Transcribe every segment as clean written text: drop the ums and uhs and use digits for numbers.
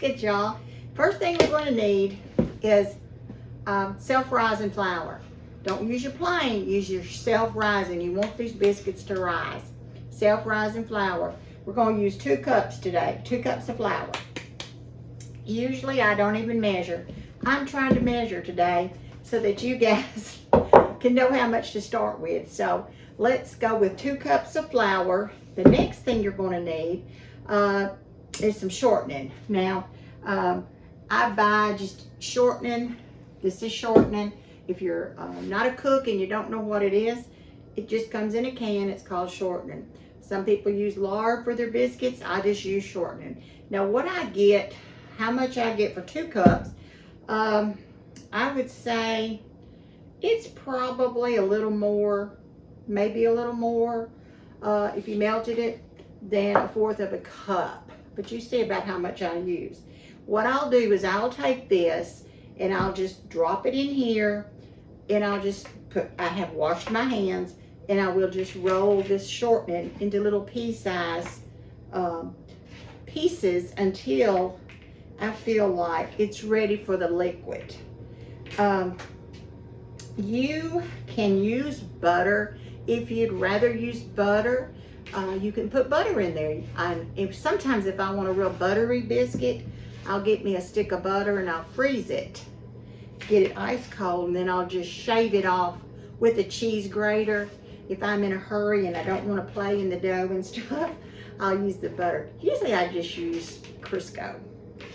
biscuits, y'all. First thing we're going to need is self-rising flour. Don't use your plain, use your self-rising. You want these biscuits to rise. Self-rising flour. We're going to use 2 cups today, 2 cups of flour. Usually I don't even measure. I'm trying to measure today so that you guys can know how much to start with. So let's go with 2 cups of flour. The next thing you're going to need is some shortening. Now, I buy just shortening. This is shortening. If you're not a cook and you don't know what it is, it just comes in a can. It's called shortening. Some people use lard for their biscuits. I just use shortening. Now, what I get, how much I get for 2 cups, I would say it's probably a little more, maybe a little more, if you melted it, than 1/4 cup. But you see about how much I use. What I'll do is I'll take this and I'll just drop it in here, and I'll just put, I have washed my hands, and I will just roll this shortening into little pea-size pieces until I feel like it's ready for the liquid. You can use butter. If you'd rather use butter, you can put butter in there. Sometimes if I want a real buttery biscuit, I'll get me a stick of butter and I'll freeze it. Get it ice cold, and then I'll just shave it off with a cheese grater. If I'm in a hurry and I don't want to play in the dough and stuff, I'll use the butter. Usually I just use Crisco.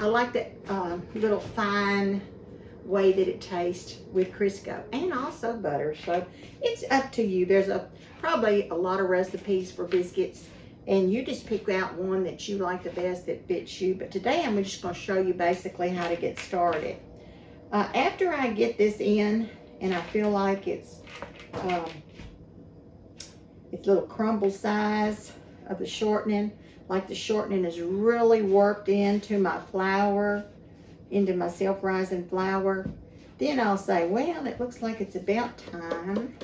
I like that little fine way that it tastes with Crisco, and also butter. So it's up to you. There's probably a lot of recipes for biscuits, and you just pick out one that you like the best that fits you. But today I'm just going to show you basically how to get started. After I get this in and I feel like it's little crumble size of the shortening, like the shortening is really worked into my flour, into my self-rising flour, then I'll say, well, it looks like it's about time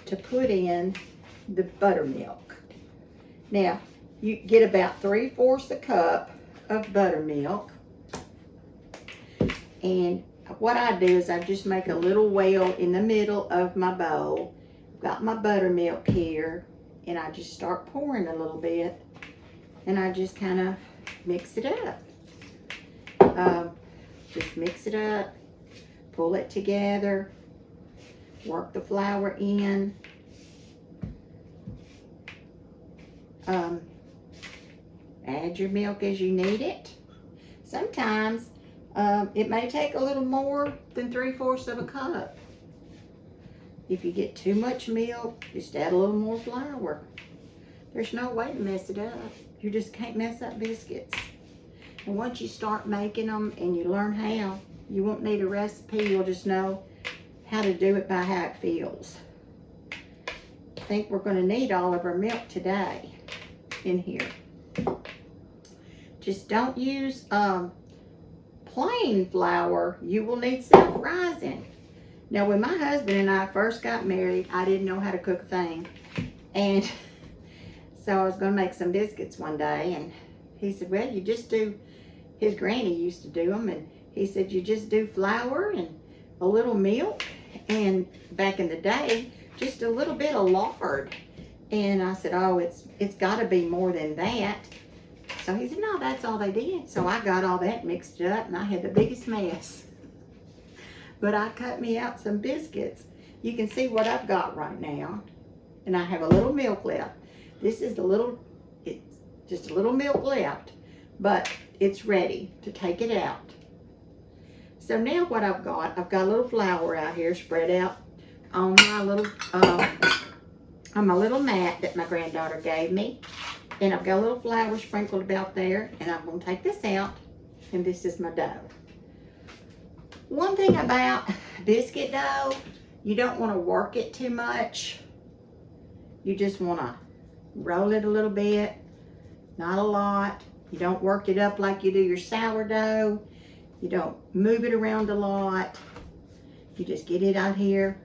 to put in the buttermilk. Now, you get about 3/4 cup of buttermilk. And what I do is I just make a little well in the middle of my bowl. Got my buttermilk here, and I just start pouring a little bit, and I just kind of mix it up. Just mix it up, pull it together, work the flour in. Add your milk as you need it. Sometimes it may take a little more than 3/4 cup. If you get too much milk, just add a little more flour. There's no way to mess it up. You just can't mess up biscuits. And once you start making them and you learn how, you won't need a recipe. You'll just know how to do it by how it feels. I think we're going to need all of our milk today in here. Just don't use plain flour. You will need self-rising. Now, when my husband and I first got married, I didn't know how to cook a thing. And so I was going to make some biscuits one day, and he said, well, you just do, his granny used to do them, and he said, you just do flour and a little milk, and back in the day, just a little bit of lard. And I said, oh, it's got to be more than that. So he said, no, that's all they did. So I got all that mixed up, and I had the biggest mess. But I cut me out some biscuits. You can see what I've got right now. And I have a little milk left. This is it's just a little milk left, but it's ready to take it out. So now what I've got a little flour out here spread out on my little mat that my granddaughter gave me. And I've got a little flour sprinkled about there, and I'm going to take this out, and this is my dough. One thing about biscuit dough, you don't want to work it too much. You just want to roll it a little bit, not a lot. You don't work it up like you do your sourdough. You don't move it around a lot. You just get it out here.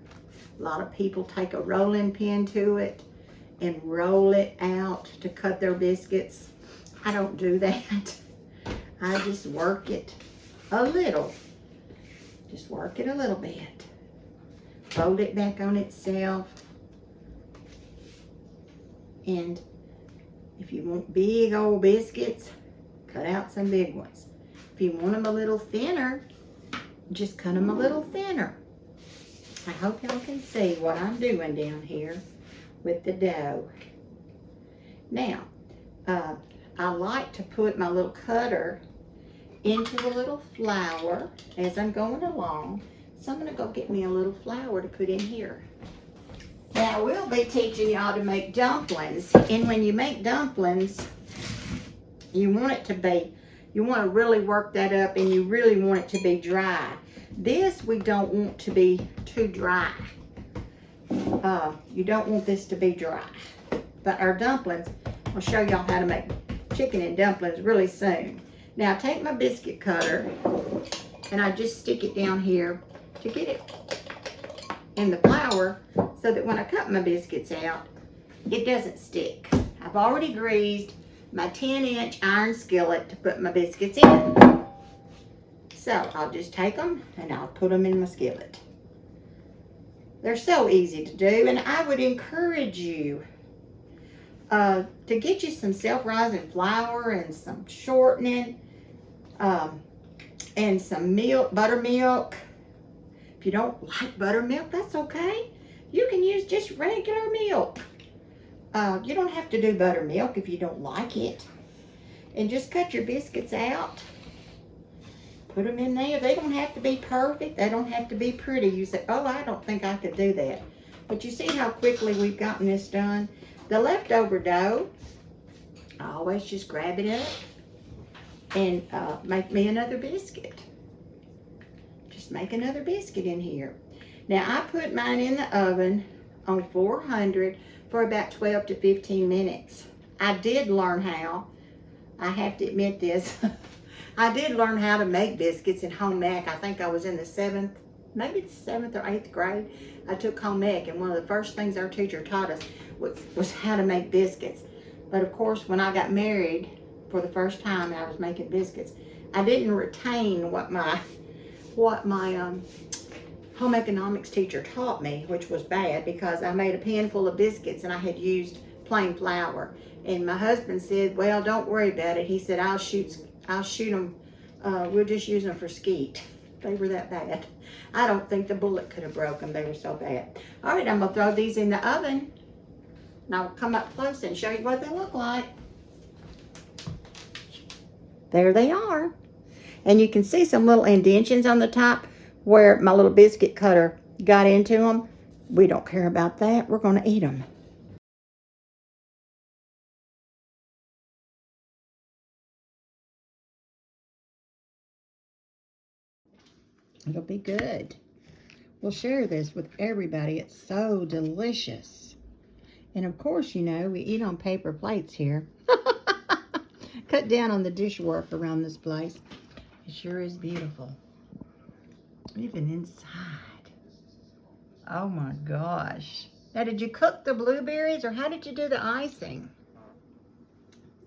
A lot of people take a rolling pin to it and roll it out to cut their biscuits. I don't do that. I just work it a little. Just work it a little bit. Fold it back on itself. And if you want big old biscuits, cut out some big ones. If you want them a little thinner, just cut them a little thinner. I hope y'all can see what I'm doing down here with the dough. Now, I like to put my little cutter into the little flour as I'm going along. So I'm gonna go get me a little flour to put in here. Now we'll be teaching y'all to make dumplings. And when you make dumplings, you want it to be, you want to really work that up, and you really want it to be dry. This we don't want to be too dry. You don't want this to be dry. But our dumplings, I'll show y'all how to make chicken and dumplings really soon. Now take my biscuit cutter and I just stick it down here to get it in the flour so that when I cut my biscuits out, it doesn't stick. I've already greased my 10-inch iron skillet to put my biscuits in. So I'll just take them and I'll put them in my skillet. They're so easy to do, and I would encourage you to get you some self-rising flour and some shortening and some milk, buttermilk. If you don't like buttermilk, that's okay. You can use just regular milk. You don't have to do buttermilk if you don't like it. And just cut your biscuits out. Put them in there. They don't have to be perfect. They don't have to be pretty. You say, oh, I don't think I could do that. But you see how quickly we've gotten this done? The leftover dough, I always just grab it up and make me another biscuit. Just make another biscuit in here. Now, I put mine in the oven on 400 for about 12 to 15 minutes. I did learn how. I have to admit this. I did learn how to make biscuits in home ec. I think I was in the 7th, maybe the 7th or 8th grade. I took home ec, and one of the first things our teacher taught us was how to make biscuits. But of course, when I got married for the first time and I was making biscuits, I didn't retain what my home economics teacher taught me, which was bad because I made a pan full of biscuits and I had used plain flour. And my husband said, well, don't worry about it. He said, I'll shoot them. We'll just use them for skeet. They were that bad. I don't think the bullet could have broken them. They were so bad. All right, I'm gonna throw these in the oven. And I'll come up close and show you what they look like. There they are. And you can see some little indentions on the top where my little biscuit cutter got into them. We don't care about that. We're gonna eat them. It'll be good. We'll share this with everybody. It's so delicious. And of course, you know, we eat on paper plates here. Cut down on the dishwork around this place. It sure is beautiful. Even inside. Oh my gosh. Now, did you cook the blueberries or how did you do the icing?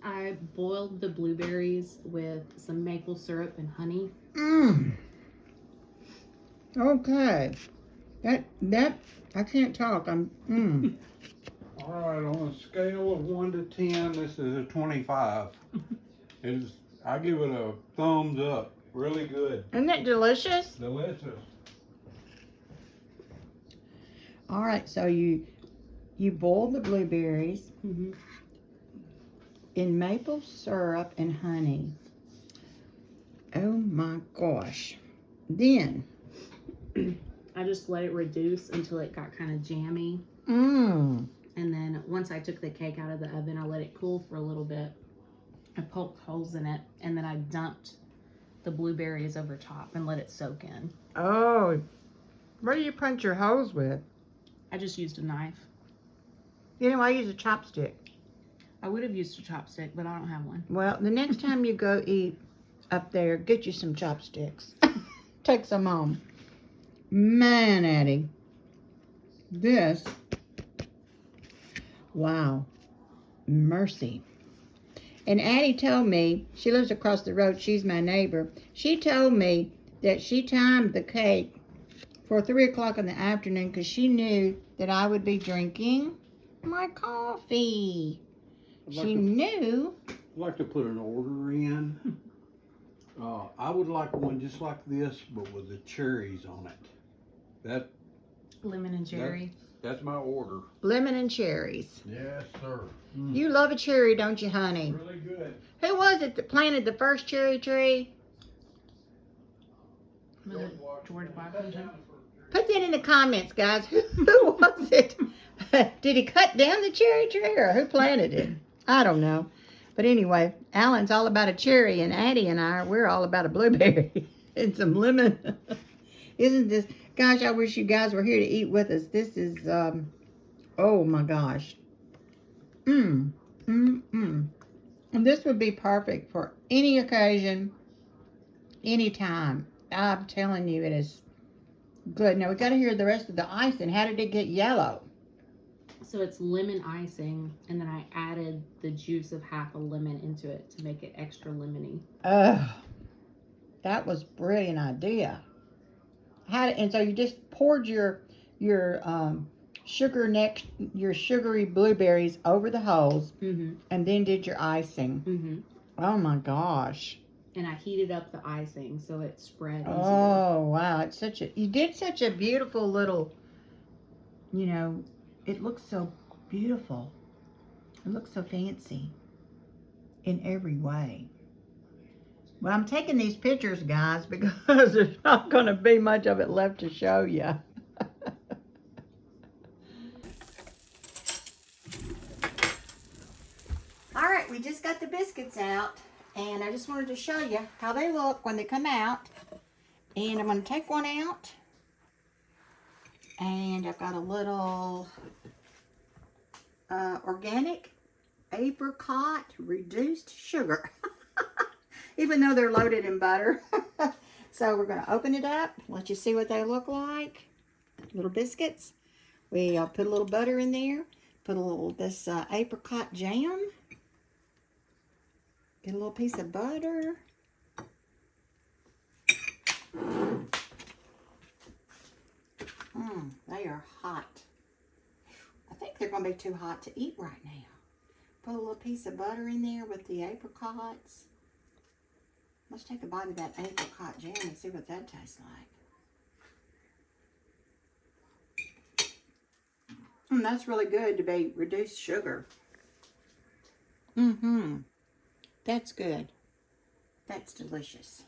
I boiled the blueberries with some maple syrup and honey. Okay. That I can't talk. All right, on a scale of 1 to 10, this is a 25. I give it a thumbs up. Really good. Isn't it delicious? Delicious. All right, so you boil the blueberries in maple syrup and honey. Oh my gosh. Then I just let it reduce until it got kind of jammy. Mmm. And then once I took the cake out of the oven, I let it cool for a little bit. I poked holes in it, and then I dumped the blueberries over top and let it soak in. Oh, what do you punch your holes with? I just used a knife. You know, I use a chopstick. I would have used a chopstick, but I don't have one. Well, the next time you go eat up there, get you some chopsticks. Take some home. Man, Addie, wow, mercy. And Addie told me, she lives across the road, she's my neighbor. She told me that she timed the cake for 3 o'clock in the afternoon because she knew that I would be drinking my coffee. She knew. I'd like to put an order in. I would like one just like this, but with the cherries on it. Lemon and cherry. That's my order. Lemon and cherries. Yes, sir. You love a cherry, don't you, honey? Really good. Who was it that planted the first cherry tree? George Washington. Put that in the comments, guys. Who was it? Did he cut down the cherry tree or who planted it? I don't know. But anyway, Alan's all about a cherry and Addie and we're all about a blueberry and some lemon. Isn't this, gosh, I wish you guys were here to eat with us. This is, oh my gosh. And this would be perfect for any occasion, anytime. I'm telling you, it is good. Now we got to hear the rest of the icing. How did it get yellow? So it's lemon icing, and then I added the juice of half a lemon into it to make it extra lemony. That was a brilliant idea. And so you just poured your sugary blueberries over the holes, and then did your icing. Oh my gosh! And I heated up the icing so it spread easier. Oh wow! You did such a beautiful little. It looks so beautiful. It looks so fancy in every way. Well, I'm taking these pictures, guys, because there's not going to be much of it left to show you. All right, we just got the biscuits out, and I just wanted to show you how they look when they come out. And I'm going to take one out. And I've got a little organic apricot reduced sugar. Even though they're loaded in butter. So we're going to open it up. Let you see what they look like. Little biscuits. We put a little butter in there. Put a little this apricot jam. Get a little piece of butter. They are hot. I think they're going to be too hot to eat right now. Put a little piece of butter in there with the apricots. Let's take a bite of that apricot jam and see what that tastes like. That's really good to be reduced sugar. That's good. That's delicious.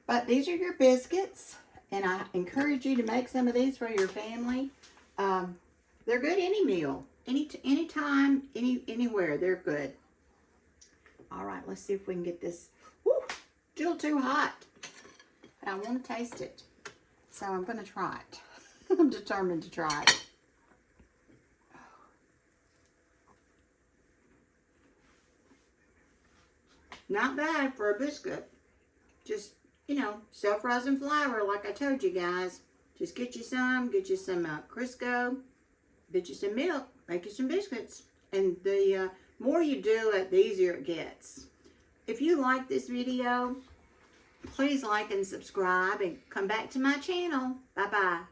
But these are your biscuits. And I encourage you to make some of these for your family. They're good any meal, anytime, anywhere. They're good. All right, let's see if we can get this. Woo, still too hot. But I want to taste it, so I'm going to try it. I'm determined to try it. Not bad for a biscuit. Just, self-rising flour, like I told you guys. Just get you some Crisco, get you some milk, make you some biscuits. And the more you do it, the easier it gets. If you like this video, please like and subscribe and come back to my channel. Bye-bye.